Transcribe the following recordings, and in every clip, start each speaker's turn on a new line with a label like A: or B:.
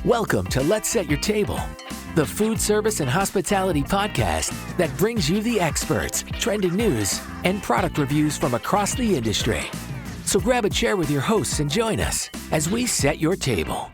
A: Welcome to Let's Set Your Table, the food service and hospitality podcast that brings you the experts, trending news, and product reviews from across the industry. So grab a chair with your hosts and join us as we set your table.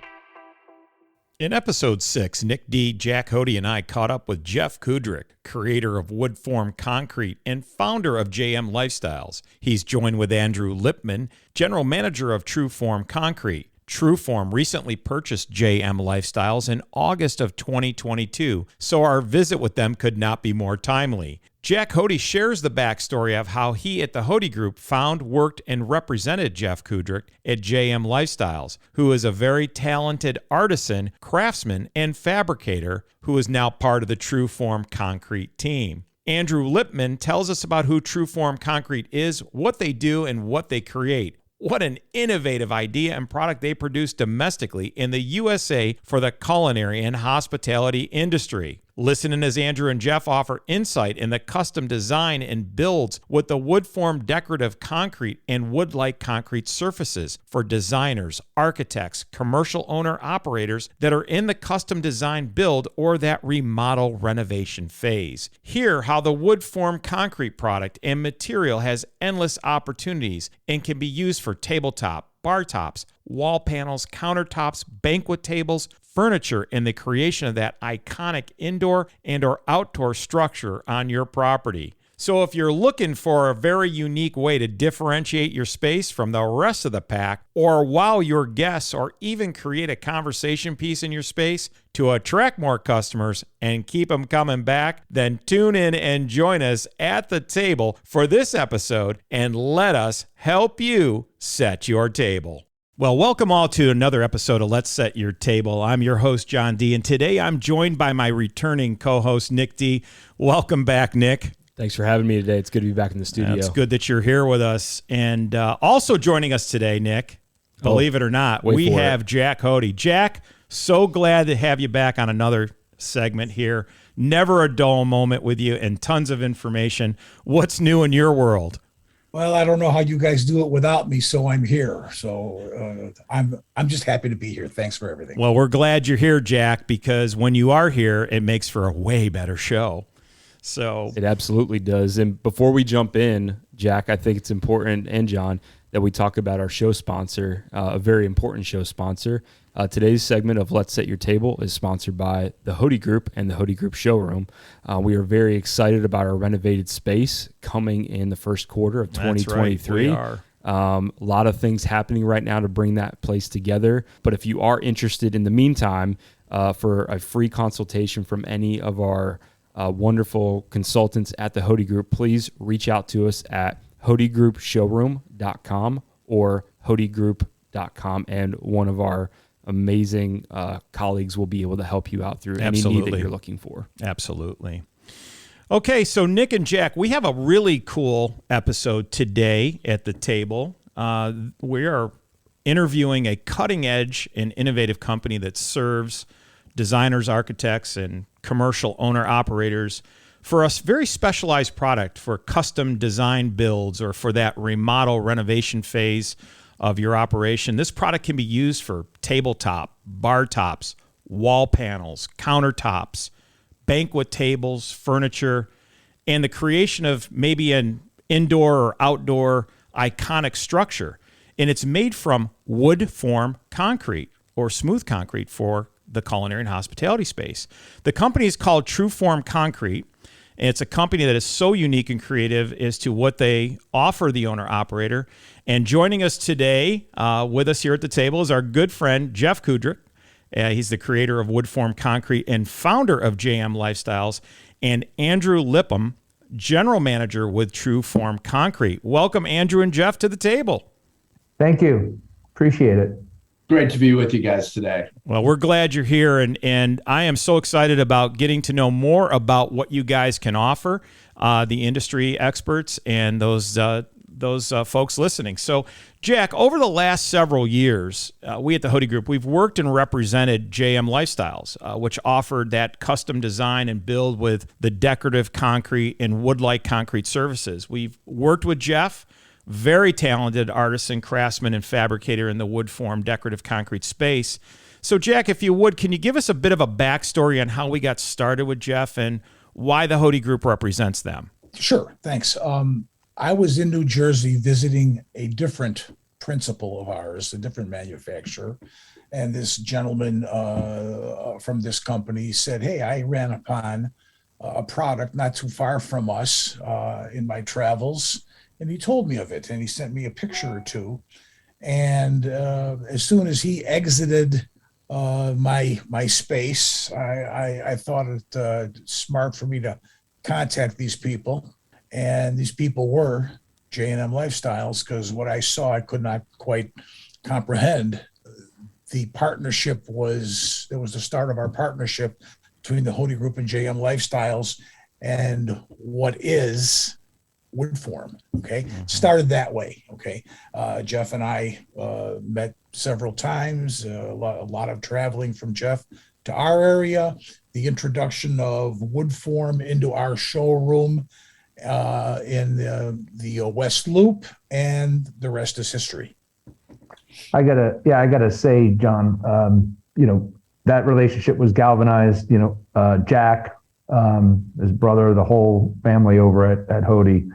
B: In episode 6, Nick D, Jack Hode, and I caught up with Jeff Kudrick, creator of WoodForm Concrete and founder of JM Lifestyles. He's joined with Andrew Lippmann, general manager of Trueform Concrete. Trueform recently purchased JM Lifestyles in August of 2022, so our visit with them could not be more timely. Jack Hode shares the backstory of how he at the Hode Group found, worked, and represented Jeff Kudrick at JM Lifestyles, who is a very talented artisan, craftsman, and fabricator who is now part of the Trueform Concrete team. Andrew Lippmann tells us about who Trueform Concrete is, what they do, and what they create. What an innovative idea and product they produce domestically in the USA for the culinary and hospitality industry. Listen in as Andrew and Jeff offer insight in the custom design and builds with the WoodForm decorative concrete and wood-like concrete surfaces for designers, architects, commercial owner-operators that are in the custom design build or that remodel renovation phase. Hear how the WoodForm concrete product and material has endless opportunities and can be used for tabletop, bar tops, wall panels, countertops, banquet tables, furniture, and the creation of that iconic indoor and or outdoor structure on your property. So if you're looking for a very unique way to differentiate your space from the rest of the pack, or wow your guests, or even create a conversation piece in your space to attract more customers and keep them coming back, then tune in and join us at the table for this episode and let us help you set your table. Well, welcome all to another episode of Let's Set Your Table. I'm your host, John D., and today I'm joined by my returning co-host, Nick D. Welcome back, Nick.
C: Thanks for having me today. It's good to be back in the studio.
B: It's good that you're here with us. And also joining us today, Nick, believe it or not, we have Jack Hode. Jack, so glad to have you back on another segment here. Never a dull moment with you and tons of information. What's new in your world?
D: Well, I don't know how you guys do it without me, so I'm here. So I'm just happy to be here. Thanks for everything.
B: Well, we're glad you're here, Jack, because when you are here, it makes for a way better show. So
C: it absolutely does. And before we jump in, Jack, I think it's important, and John, that we talk about our show sponsor, a very important show sponsor. Today's segment of Let's Set Your Table is sponsored by the Hode Group and the Hode Group showroom. We are very excited about our renovated space coming in the first quarter of 2023.
B: That's right, we
C: A
B: are.
C: lot of things happening right now to bring that place together. But if you are interested in the meantime, for a free consultation from any of our wonderful consultants at the Hode Group, please reach out to us at hodegroupshowroom.com or hodegroup.com, and one of our amazing colleagues will be able to help you out through any need that you're looking for.
B: Absolutely. Okay, so Nick and Jack, we have a really cool episode today at the table. We are interviewing a cutting-edge and innovative company that serves designers, architects, and commercial owner-operators for a very specialized product for custom design builds or for that remodel renovation phase of your operation. This product can be used for tabletop, bar tops, wall panels, countertops, banquet tables, furniture, and the creation of maybe an indoor or outdoor iconic structure. And it's made from WoodForm Concrete, or smooth concrete for the culinary and hospitality space. The company is called Trueform Concrete, and it's a company that is so unique and creative as to what they offer the owner-operator. And joining us today with us here at the table is our good friend, Jeff Kudrick. He's the creator of WoodForm Concrete and founder of JM Lifestyles, and Andrew Lippmann, general manager with Trueform Concrete. Welcome, Andrew and Jeff, to the table.
E: Thank you. Appreciate it.
F: Great to be with you guys today.
B: Well, we're glad you're here, and I am so excited about getting to know more about what you guys can offer, the industry experts and those folks listening. So, Jack, over the last several years, we at the Hode Group, we've worked and represented JM Lifestyles, which offered that custom design and build with the decorative concrete and wood-like concrete services. We've worked with Jeff very talented artisan, craftsman, and fabricator in the wood form decorative concrete space. So, Jack, if you would, can you give us a bit of a backstory on how we got started with Jeff and why the Hode Group represents them?
D: Sure, thanks. I was in New Jersey visiting a different principal of ours, a different manufacturer, and this gentleman from this company said, "Hey, I ran upon a product not too far from us in my travels," and he told me of it, and he sent me a picture or two. And as soon as he exited my space, I thought it smart for me to contact these people, and these people were J&M Lifestyles, because what I saw I could not quite comprehend. The partnership was the start of our partnership between the Hode Group and J&M Lifestyles and what is WoodForm. Okay, started that way. Okay, Jeff and I met several times. A lot of traveling from Jeff to our area. The introduction of WoodForm into our showroom in the West Loop, and the rest is history.
E: I gotta say, John, that relationship was galvanized. Jack, his brother, the whole family over at Hode,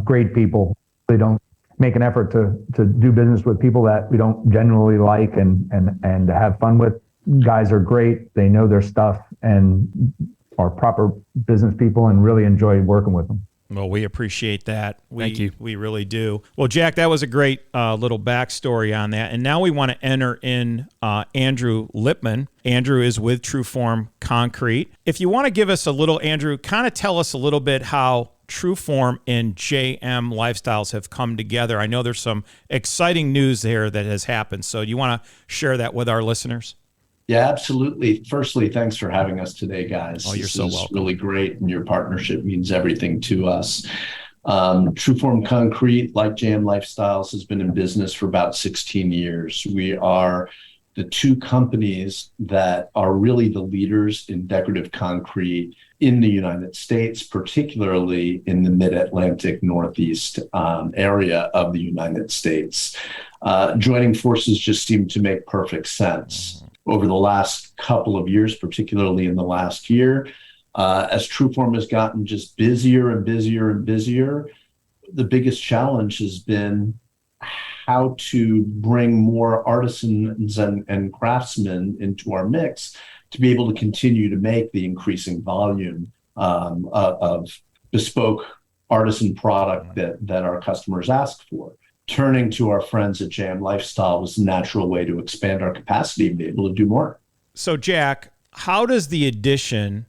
E: great people. They don't make an effort to do business with people that we don't genuinely like and have fun with. Guys are great. They know their stuff and are proper business people, and really enjoy working with them.
B: Well, we appreciate that.
C: Thank you.
B: We really do. Well, Jack, that was a great little backstory on that. And now we want to enter in Andrew Lippmann. Andrew is with Trueform Concrete. If you want to give us a little, Andrew, kind of tell us a little bit how Trueform and J&M Lifestyles have come together. I know there's some exciting news there that has happened. So you want to share that with our listeners?
F: Yeah, absolutely. Firstly, thanks for having us today, guys.
B: Oh, you're so welcome.
F: This is really great, and your partnership means everything to us. Trueform Concrete, like J&M Lifestyles, has been in business for about 16 years. We are the two companies that are really the leaders in decorative concrete in the United States, particularly in the mid-Atlantic Northeast area of the United States. Joining forces just seemed to make perfect sense. Over the last couple of years, particularly in the last year, as Trueform has gotten just busier and busier and busier, the biggest challenge has been how to bring more artisans and craftsmen into our mix to be able to continue to make the increasing volume of bespoke artisan product that our customers ask for. Turning to our friends at J&M Lifestyle was a natural way to expand our capacity and be able to do more.
B: So, Jack, how does the addition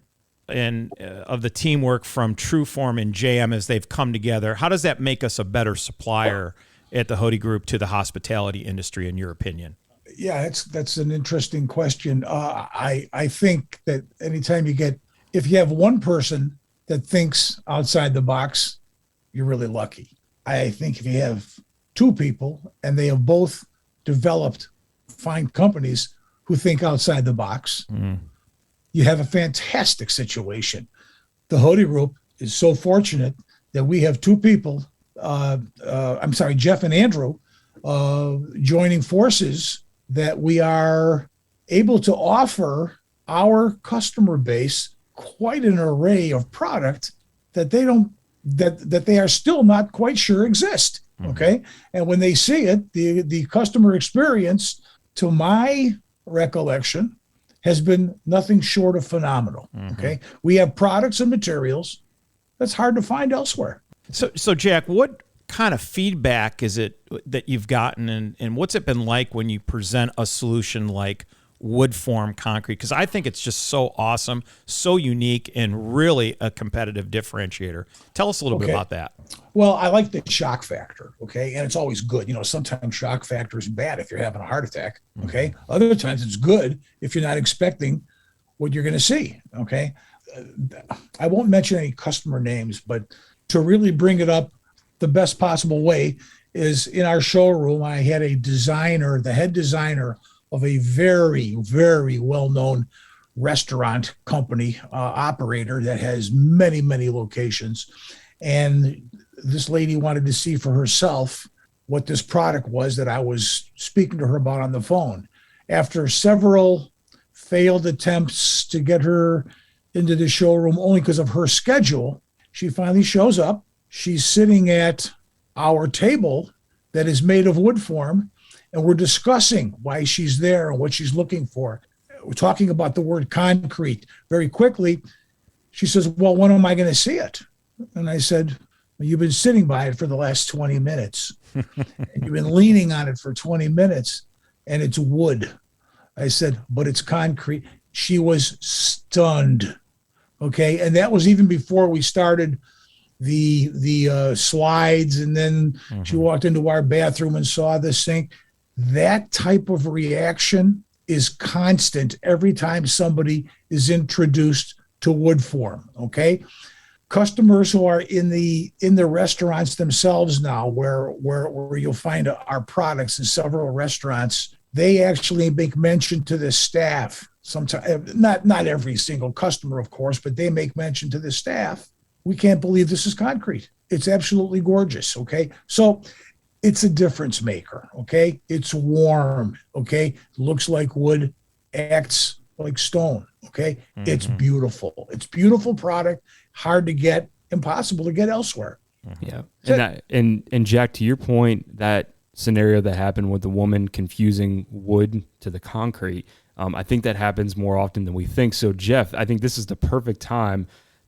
B: of the teamwork from Trueform and J&M as they've come together, how does that make us a better supplier at the Hode Group to the hospitality industry, in your opinion?
D: Yeah, that's an interesting question. I think that anytime if you have one person that thinks outside the box, you're really lucky. I think if you have two people and they have both developed fine companies who think outside the box, you have a fantastic situation. The Hode Group is so fortunate that we have two people, Jeff and Andrew, joining forces, that we are able to offer our customer base quite an array of product that they are still not quite sure exist. Okay. And when they see it, the customer experience, to my recollection, has been nothing short of phenomenal. Okay. We have products and materials that's hard to find elsewhere.
B: So Jack, what kind of feedback is it that you've gotten, and what's it been like when you present a solution like WoodForm Concrete? Because I think it's just so awesome, so unique, and really a competitive differentiator. Tell us a little bit about that.
D: Well, I like the shock factor, okay? And it's always good. Sometimes shock factor is bad if you're having a heart attack, okay? Other times it's good if you're not expecting what you're going to see, okay? I won't mention any customer names, but to really bring it up the best possible way is, in our showroom, I had a designer, the head designer of a very, very well-known restaurant company operator that has many, many locations. And this lady wanted to see for herself what this product was that I was speaking to her about on the phone. After several failed attempts to get her into the showroom only because of her schedule, she finally shows up. She's sitting at our table that is made of wood form, and we're discussing why she's there and what she's looking for. We're talking about the word concrete. Very quickly, she says, well, when am I going to see it? And I said, well, you've been sitting by it for the last 20 minutes. And you've been leaning on it for 20 minutes, and it's wood. I said, but it's concrete. She was stunned. Okay. And that was even before we started the slides. And then she walked into our bathroom and saw the sink. That type of reaction is constant every time somebody is introduced to wood form. Okay. Customers who are in the restaurants themselves now, where you'll find our products in several restaurants, they actually make mention to the staff. Sometimes, not every single customer, of course, but they make mention to the staff. We can't believe this is concrete. It's absolutely gorgeous. Okay, so it's a difference maker. Okay, it's warm. Okay, looks like wood, acts like stone. Okay, It's beautiful. It's beautiful product. Hard to get, impossible to get elsewhere.
C: Yeah, and Jack, to your point, that scenario that happened with the woman confusing wood to the concrete, I think that happens more often than we think. So, Jeff, I think this is the perfect time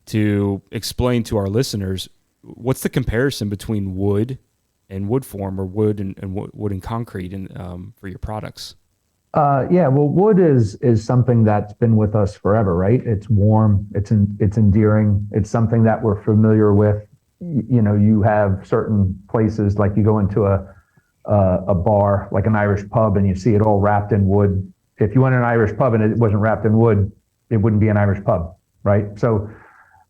C: to explain to our listeners what's the comparison between wood and wood form, or wood and wood and concrete, and for your products.
E: Yeah, well, wood is something that's been with us forever, right? It's warm, it's endearing, it's something that we're familiar with. You know, you have certain places, like you go into a bar, like an Irish pub, and you see it all wrapped in wood. If you went to an Irish pub and it wasn't wrapped in wood, it wouldn't be an Irish pub, right? So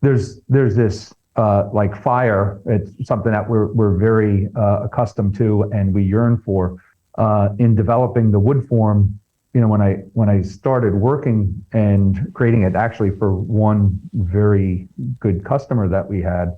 E: there's this like fire. It's something that we're very accustomed to and we yearn for. In developing the wood form, you know, when I started working and creating it, actually for one very good customer that we had,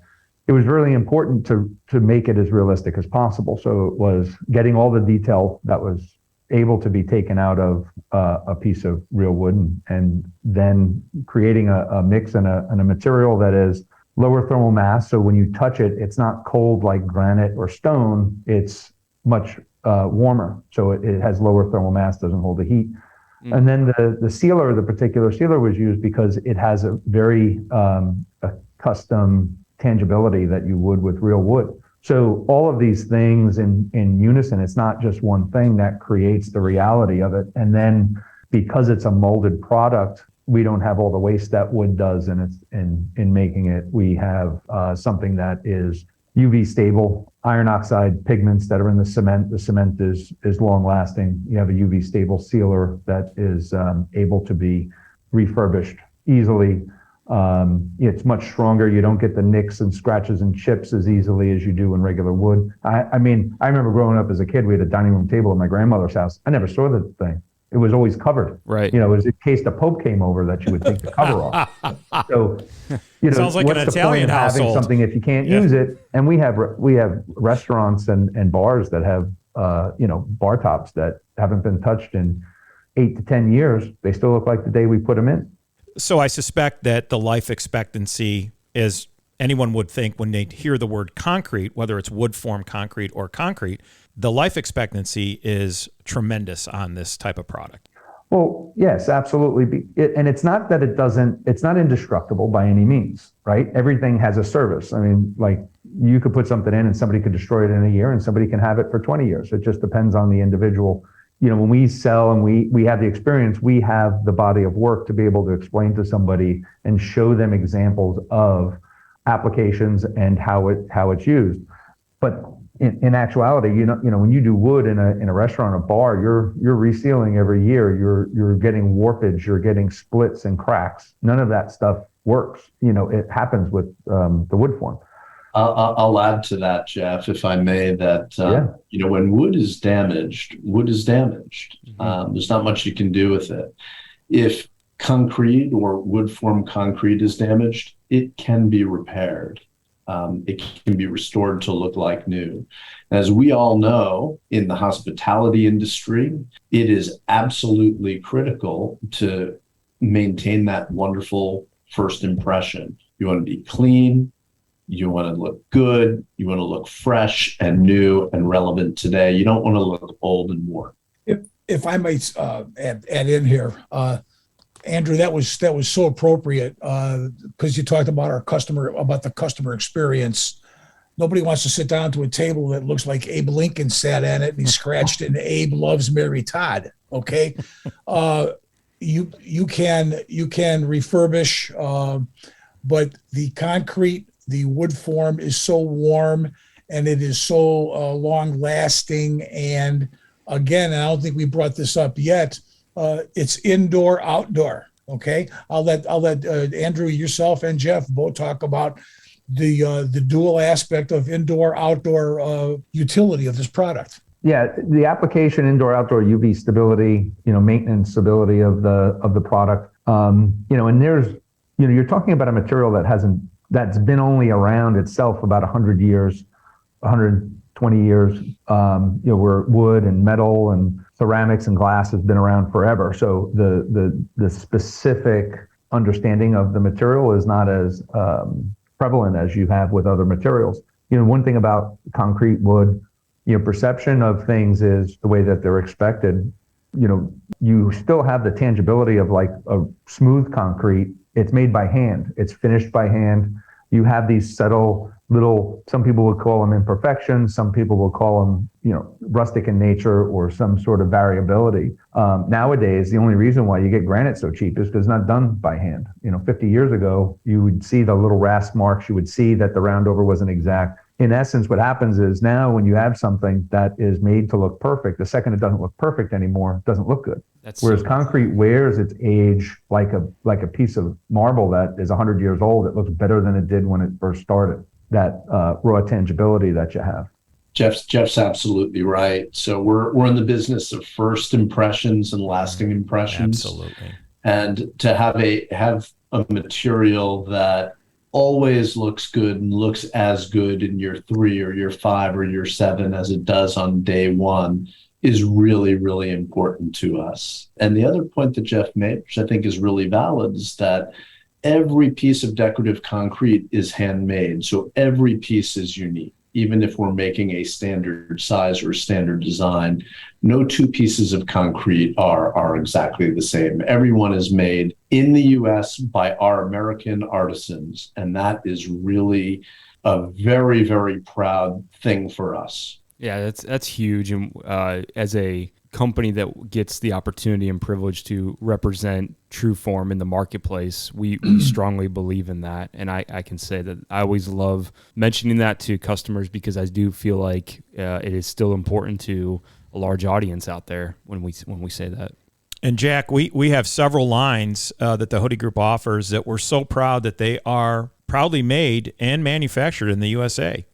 E: it was really important to make it as realistic as possible. So it was getting all the detail that was able to be taken out of a piece of real wood, and then creating a mix and a material that is lower thermal mass. So when you touch it, it's not cold like granite or stone. It's much warmer. So it has lower thermal mass, doesn't hold the heat. And then the sealer, the particular sealer was used because it has a very a custom tangibility that you would with real wood. So all of these things in unison, it's not just one thing that creates the reality of it. And then because it's a molded product, we don't have all the waste that wood does, and it's in making it. We have something that is UV stable, iron oxide pigments that are in the cement. The cement is long lasting. You have a UV stable sealer that is able to be refurbished easily. It's much stronger. You don't get the nicks and scratches and chips as easily as you do in regular wood. I mean, I remember growing up as a kid, we had a dining room table at my grandmother's house. I never saw the thing. It was always covered.
C: Right.
E: You know, it was in case the Pope came over that you would take the cover off. So, you know,
B: sounds like
E: what's
B: an
E: the
B: Italian
E: point of having
B: household.
E: something if you can't use it? And we have restaurants and bars that have you know, bar tops that haven't been touched in 8 to 10 years. They still look like the day we put them in.
B: So I suspect that the life expectancy, is anyone would think when they hear the word concrete, whether it's wood form concrete or concrete, the life expectancy is tremendous on this type of product.
E: Well, yes, absolutely. And it's not that it's not indestructible by any means, right? Everything has a service. I mean, like, you could put something in and somebody could destroy it in a year, and somebody can have it for 20 years. It just depends on the individual. You know, when we sell and we have the experience, we have the body of work to be able to explain to somebody and show them examples of applications and how it's used. But in actuality, you know, when you do wood in a restaurant or bar, you're resealing every year. You're getting warpage, you're getting splits and cracks. None of that stuff works. You know, it happens with the wood form.
F: I'll add to that, Jeff, if I may, that, you know, when wood is damaged. There's not much you can do with it. If concrete or wood form concrete is damaged, it can be repaired. It can be restored to look like new. As we all know, in the hospitality industry, it is absolutely critical to maintain that wonderful first impression. You want to be clean, you want to look good, you want to look fresh and new and relevant today. You don't want to look old and worn.
D: If I might add in here, Andrew, that was so appropriate because you talked about the customer experience. Nobody wants to sit down to a table that looks like Abe Lincoln sat at it and he scratched in Abe loves Mary Todd. Okay, you can refurbish, but the concrete, the wood form is so warm and it is so long lasting. And again, I don't think we brought this up yet. It's indoor, outdoor. Okay, I'll let Andrew, yourself, and Jeff both talk about the dual aspect of indoor, outdoor utility of this product.
E: Yeah, the application indoor, outdoor UV stability, maintenance stability of the product. And there's, you're talking about a material that's been only around itself about 100 years, 120 years. Where wood and metal and ceramics and glass has been around forever. So the specific understanding of the material is not as prevalent as you have with other materials. One thing about concrete, wood, perception of things is the way that they're expected. You still have the tangibility of like a smooth concrete. It's made by hand. It's finished by hand. You have these subtle little, some people would call them imperfections. Some people will call them, rustic in nature or some sort of variability. Nowadays, the only reason why you get granite so cheap is because it's not done by hand. 50 years ago, you would see the little rasp marks. You would see that the roundover wasn't exact. In essence, what happens is now when you have something that is made to look perfect, the second it doesn't look perfect anymore, it doesn't look good. Whereas concrete wears its age like a piece of marble that is 100 years old. It looks better than it did when it first started. That raw tangibility that you have.
F: Jeff's absolutely right. So we're in the business of first impressions and lasting impressions.
B: Absolutely.
F: And to have a material that always looks good and looks as good in year 3 or year 5 or year 7 as it does on day 1 is really, really important to us. And the other point that Jeff made, which I think is really valid, is that every piece of decorative concrete is handmade. So every piece is unique. Even if we're making a standard size or standard design, no two pieces of concrete are exactly the same. Everyone is made in the US by our American artisans. And that is really a very, very proud thing for us.
C: Yeah, that's huge. And as a company that gets the opportunity and privilege to represent Trueform in the marketplace, we strongly believe in that. And I can say that I always love mentioning that to customers because I do feel like it is still important to a large audience out there when we say that.
B: And Jack, we have several lines that the Hode Group offers that we're so proud that they are proudly made and manufactured in the USA.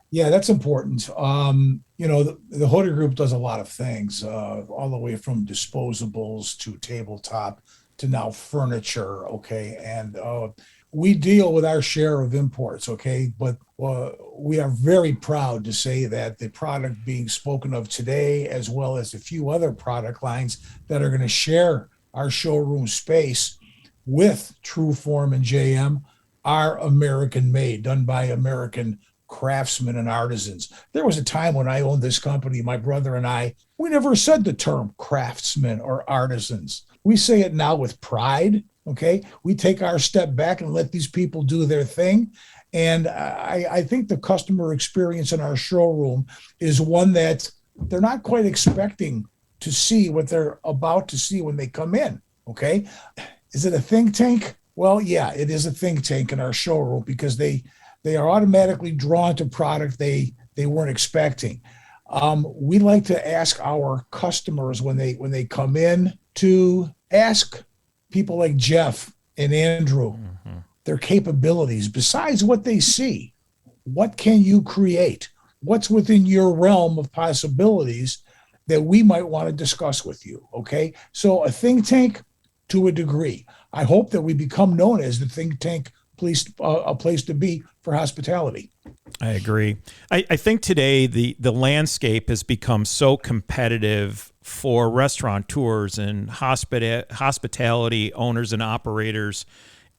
D: Yeah, that's important. The Hode Group does a lot of things, all the way from disposables to tabletop to now furniture. Okay. And we deal with our share of imports. Okay. But we are very proud to say that the product being spoken of today, as well as a few other product lines that are going to share our showroom space with Trueform and JM, are American made, done by American craftsmen and artisans. There was a time when I owned this company, my brother and I, we never said the term craftsmen or artisans. We say it now with pride, okay? We take our step back and let these people do their thing. And I think the customer experience in our showroom is one that they're not quite expecting to see what they're about to see when they come in, okay? Is it a think tank? Well, yeah, it is a think tank in our showroom because they are automatically drawn to product they weren't expecting. We like to ask our customers when they come in to ask people like Jeff and Andrew their capabilities. Besides what they see, what can you create? What's within your realm of possibilities that we might want to discuss with you, okay? So a think tank to a degree. I hope that we become known as the think tank place to be for hospitality.
B: I agree. I think today the landscape has become so competitive for restaurateurs and hospitality owners and operators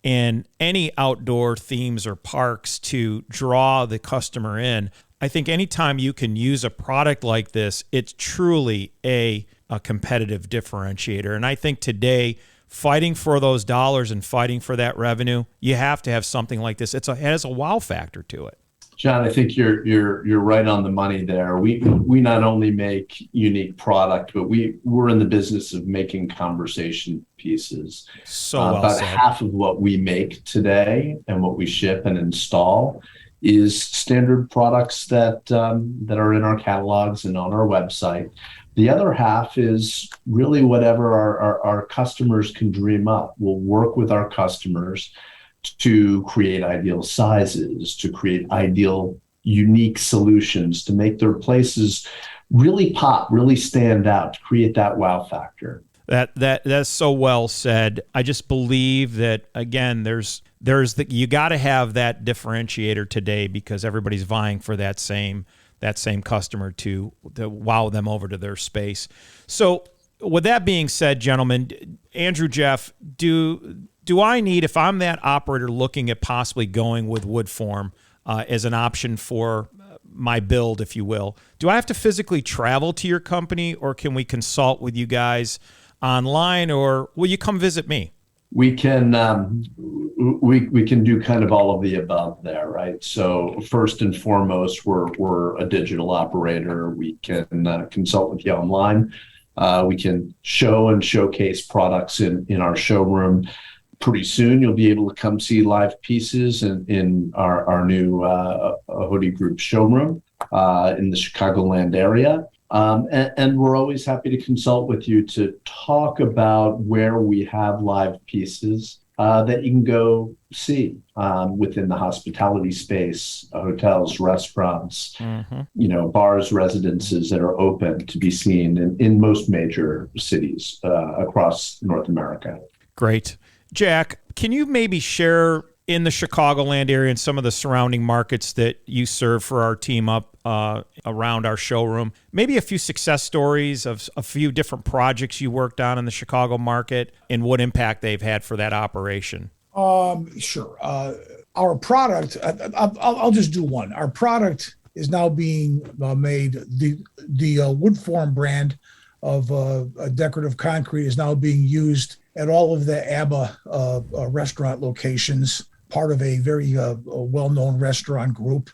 B: and any outdoor themes or parks to draw the customer in. I think anytime you can use a product like this, it's truly a competitive differentiator. And I think today, fighting for those dollars and fighting for that revenue, you have to have something like this. It has a wow factor to it.
F: John, I think you're right on the money there. We not only make unique product, but we're in the business of making conversation pieces.
B: So well
F: about
B: said.
F: half of what we make today and what we ship and install is standard products that are in our catalogs and on our website. The other half is really whatever our customers can dream up. We'll work with our customers to create ideal sizes, to create ideal, unique solutions, to make their places really pop, really stand out, to create that wow factor.
B: That's so well said. I just believe that, again, you got to have that differentiator today because everybody's vying for that same customer to wow them over to their space. So with that being said, gentlemen, Andrew, Jeff, do I need, if I'm that operator looking at possibly going with WoodForm as an option for my build, if you will, do I have to physically travel to your company, or can we consult with you guys online, or will you come visit me?
F: We can we can do kind of all of the above there, right? So first and foremost, we're a digital operator. We can consult with you online. We can show and showcase products in our showroom. Pretty soon, you'll be able to come see live pieces in our new Hode Group showroom in the Chicagoland area. And we're always happy to consult with you to talk about where we have live pieces that you can go see within the hospitality space, hotels, restaurants, bars, residences that are open to be seen in most major cities across North America.
B: Great. Jack, can you maybe share in the Chicagoland area and some of the surrounding markets that you serve for our team up around our showroom, maybe a few success stories of a few different projects you worked on in the Chicago market and what impact they've had for that operation?
D: Sure. Our product, I'll just do one. Our product is now being made, the WoodForm brand of decorative concrete is now being used at all of the ABBA restaurant locations, part of a very well-known restaurant group.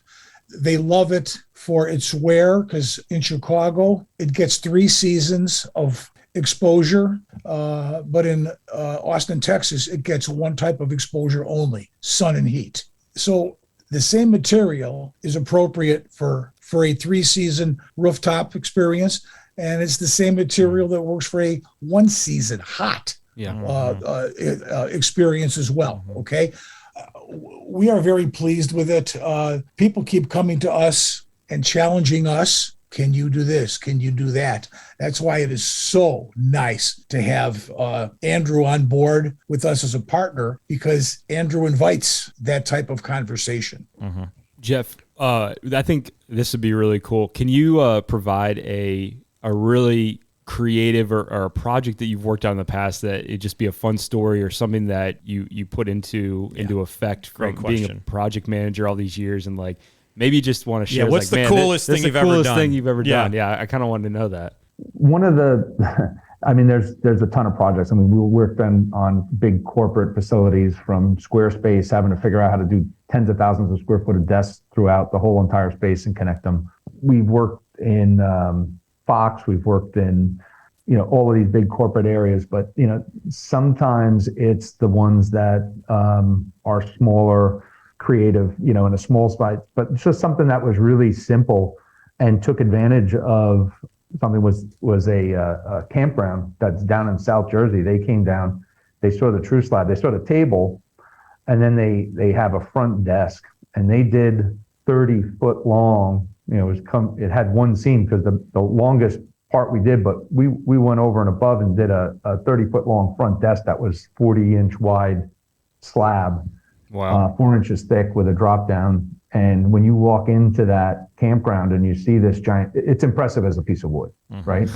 D: They love it for its wear because in Chicago, it gets 3 seasons of exposure, but in Austin, Texas, it gets one type of exposure only, sun and heat. So the same material is appropriate for a 3-season rooftop experience, and it's the same material that works for a 1-season hot experience as well. Okay. We are very pleased with it. People keep coming to us and challenging us. Can you do this? Can you do that? That's why it is so nice to have Andrew on board with us as a partner, because Andrew invites that type of conversation.
C: Jeff, I think this would be really cool. Can you provide a really creative or a project that you've worked on in the past that it just be a fun story or something that you put into effect from being a project manager all these years, and like maybe you just want to share
B: what's the coolest thing you've ever done?
C: Yeah, I kind of wanted to know that.
E: One of the, I mean, there's a ton of projects. I mean, we worked on big corporate facilities, from Squarespace, having to figure out how to do tens of thousands of square foot of desks throughout the whole entire space and connect them. We've worked in Fox, we've worked in, all of these big corporate areas, but, sometimes it's the ones that are smaller, creative, in a small site, but it's just something that was really simple and took advantage of something. Was a campground that's down in South Jersey. They came down, they saw the True Slab, they saw the table, and then they have a front desk, and they did 30-foot long. It had one seam because the longest part we did, but we went over and above and did a 30-foot long front desk that was 40-inch wide slab.
C: Wow.
E: 4 inches thick with a drop down. And when you walk into that campground and you see this giant, it's impressive as a piece of wood, right?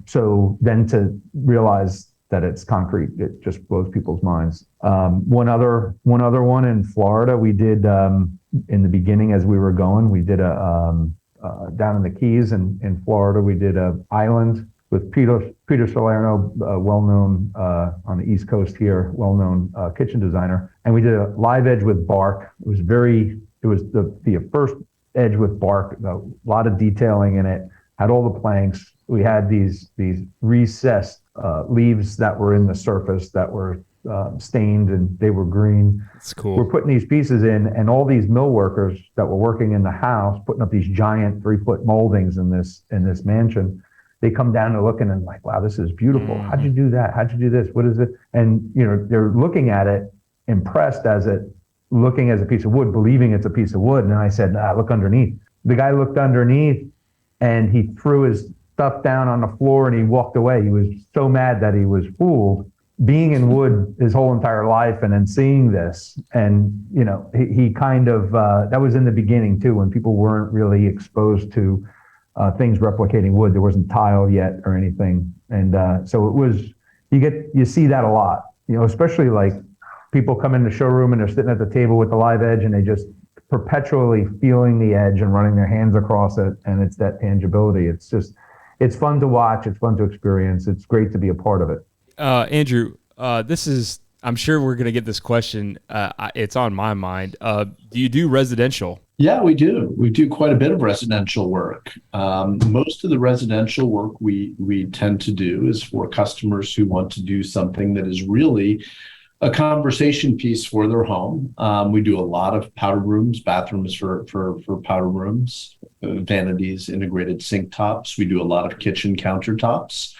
E: So then to realize that it's concrete, it just blows people's minds. One other one in Florida, we did in the beginning as we were going, we did a down in the Keys in Florida, we did a island with Peter Salerno, well-known on the East Coast here, well-known kitchen designer. And we did a live edge with bark. It was the first edge with bark, a lot of detailing in it, had all the planks. We had these recessed leaves that were in the surface that were stained and they were green.
C: That's cool.
E: We're putting these pieces in, and all these mill workers that were working in the house, putting up these giant 3-foot moldings in this mansion, they come down and looking and like, wow, this is beautiful. How'd you do that? How'd you do this? What is it? And they're looking at it, impressed looking as a piece of wood, believing it's a piece of wood. And I said, look underneath. The guy looked underneath and he threw his stuff down on the floor and he walked away. He was so mad that he was fooled, being in wood his whole entire life and then seeing this. And, he kind of, that was in the beginning too, when people weren't really exposed to things replicating wood. There wasn't tile yet or anything. And so it was, you see that a lot, especially like people come in the showroom and they're sitting at the table with the live edge and they just perpetually feeling the edge and running their hands across it. And it's that tangibility. It's fun to watch. It's fun to experience. It's great to be a part of it.
C: Andrew, I'm sure we're going to get this question. It's on my mind. Do you do residential?
F: Yeah, we do. We do quite a bit of residential work. Most of the residential work we tend to do is for customers who want to do something that is really a conversation piece for their home. We do a lot of powder rooms, bathrooms for powder rooms, vanities, integrated sink tops. We do a lot of kitchen countertops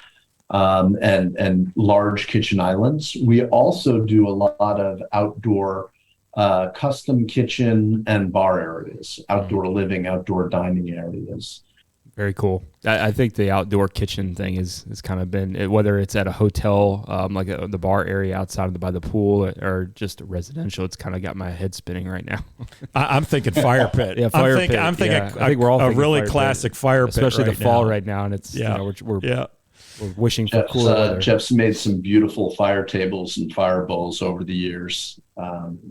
F: and large kitchen islands. We also do a lot of outdoor custom kitchen and bar areas, outdoor living, outdoor dining areas.
C: Very cool. I think the outdoor kitchen thing has kind of been, whether it's at a hotel, like the bar area outside by the pool, or just residential, it's kind of got my head spinning right now.
B: I'm thinking fire pit.
C: Yeah, fire pit.
B: I'm thinking
C: I think we're all
B: a
C: thinking
B: really
C: fire
B: classic
C: pit,
B: fire pit,
C: especially
B: right
C: the fall
B: now.
C: right now, and it's we're wishing for
F: Jeff's,
C: cooler weather.
F: Jeff's made some beautiful fire tables and fire bowls over the years.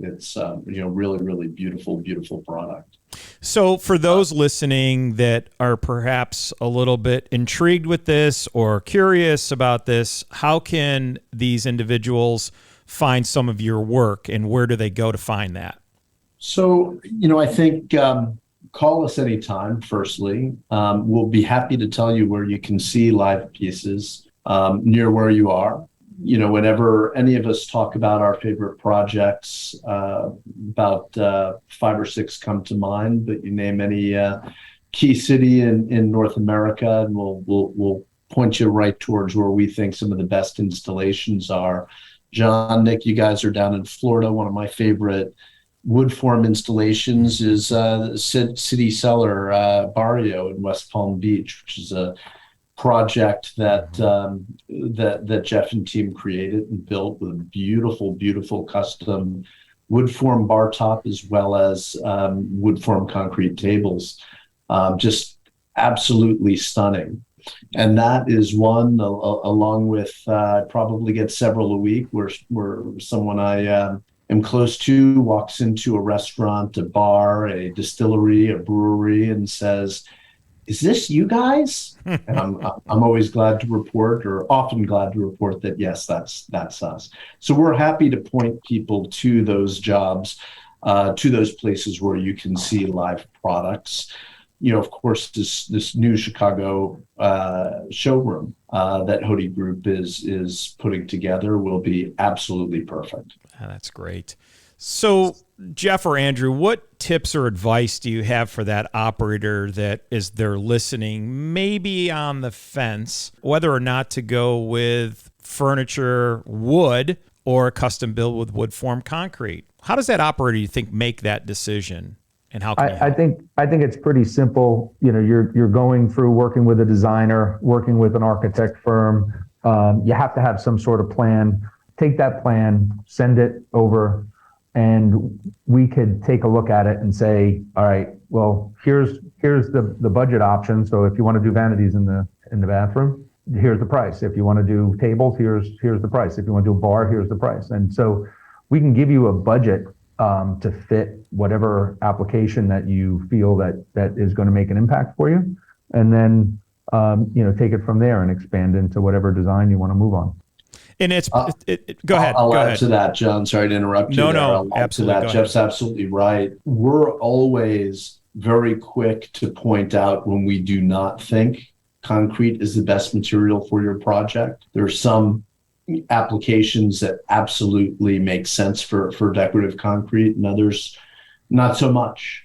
F: It's really, really beautiful product.
B: So for those listening that are perhaps a little bit intrigued with this or curious about this, how can these individuals find some of your work, and where do they go to find that?
F: So, I think call us anytime, firstly. We'll be happy to tell you where you can see live pieces near where you are. Whenever any of us talk about our favorite projects, about 5 or 6 come to mind, but you name any key city in North America, and we'll point you right towards where we think some of the best installations are. John, Nick, you guys are down in Florida. One of my favorite WoodForm installations is City Cellar Barrio in West Palm Beach, which is a project that Jeff and team created and built with a beautiful custom WoodForm bar top, as well as WoodForm concrete tables. Just absolutely stunning. And that is one, along with probably get several a week, where someone I am close to walks into a restaurant, a bar, a distillery, a brewery, and says, "Is this you guys?" And I'm always glad to report, or often glad to report, that yes, that's us. So we're happy to point people to those jobs, to those places where you can see live products. Of course, this new Chicago showroom that Hode Group is putting together will be absolutely perfect.
B: Oh, that's great. So, Jeff or Andrew, what tips or advice do you have for that operator that is there listening, maybe on the fence, whether or not to go with furniture, wood, or a custom build with WoodForm Concrete? How does that operator, you think, make that decision? And how can
E: I think it's pretty simple. You're going through working with a designer, working with an architect firm. You have to have some sort of plan. Take that plan, send it over, and we could take a look at it and say, all right, well, here's the budget option. So if you want to do vanities in the bathroom, here's the price. If you want to do tables, here's the price. If you want to do a bar, here's the price. And so we can give you a budget to fit whatever application that you feel that is going to make an impact for you, and then take it from there and expand into whatever design you want to move on.
B: And go ahead.
F: I'll
B: go
F: add
B: ahead
F: to that, John. Sorry to interrupt you.
B: No, absolutely.
F: Jeff's absolutely right. We're always very quick to point out when we do not think concrete is the best material for your project. There are some applications that absolutely make sense for decorative concrete, and others not so much.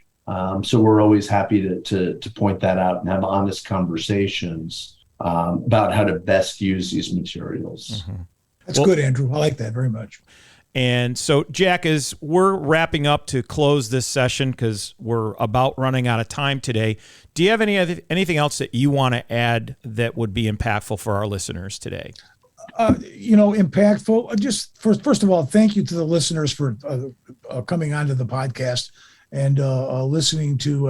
F: So we're always happy to point that out and have honest conversations about how to best use these materials.
B: Mm-hmm.
D: That's good, Andrew. I like that very much.
B: And so, Jack, as we're wrapping up to close this session, because we're about running out of time today, do you have anything else that you want to add that would be impactful for our listeners today?
D: Impactful. Just first of all, thank you to the listeners for coming onto the podcast and listening to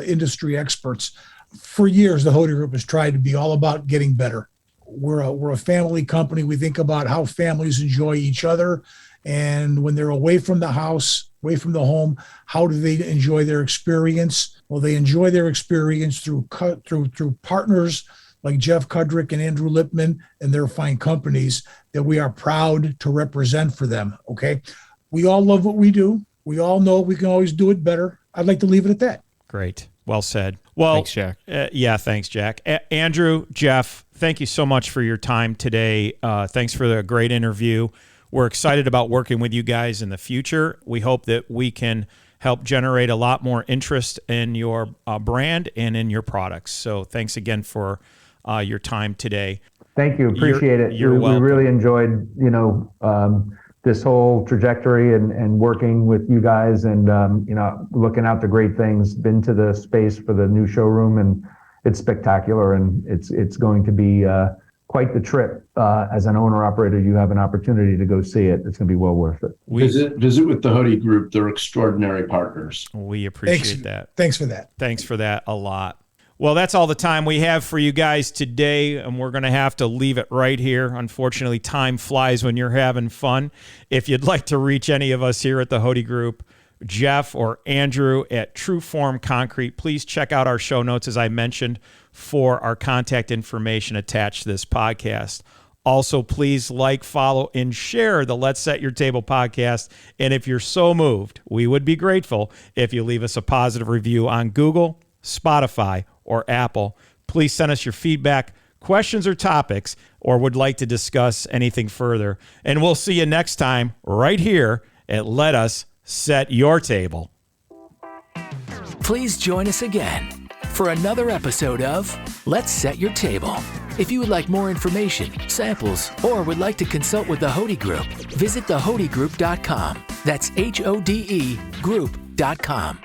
D: industry experts. For years, the Hode Group has tried to be all about getting better. We're a family company. We think about how families enjoy each other, and when they're away from the house, away from the home, how do they enjoy their experience? Well, they enjoy their experience through partners like Jeff Kudrick and Andrew Lippmann and their fine companies that we are proud to represent for them. Okay, we all love what we do. We all know we can always do it better. I'd like to leave it at that.
B: Great. Well said. Well,
C: thanks, Jack.
B: Thanks, Jack. Andrew, Jeff, thank you so much for your time today. Thanks for the great interview. We're excited about working with you guys in the future. We hope that we can help generate a lot more interest in your brand and in your products. So thanks again for your time today.
E: Thank you. Appreciate it.
B: You're welcome.
E: We really enjoyed, this whole trajectory and working with you guys and, looking out the great things. Been to the space for the new showroom, and it's spectacular, and it's going to be quite the trip. As an owner operator, you have an opportunity to go see it. It's going to be well worth it.
F: Visit with the Hode Group. They're extraordinary partners.
B: We appreciate that.
D: Thanks for that.
B: Thanks for that a lot. Well, that's all the time we have for you guys today, and we're going to have to leave it right here. Unfortunately, time flies when you're having fun. If you'd like to reach any of us here at the Hode Group, Jeff or Andrew at Trueform Concrete, please check out our show notes, as I mentioned, for our contact information attached to this podcast. Also, please like, follow, and share the Let's Set Your Table podcast. And if you're so moved, we would be grateful if you leave us a positive review on Google, Spotify, or Apple. Please send us your feedback, questions, or topics, or would like to discuss anything further. And we'll see you next time right here at Let Us Set Your Table.
A: Please join us again for another episode of Let's Set Your Table. If you would like more information, samples, or would like to consult with the Hode Group, visit thehodegroup.com. That's HODE group.com.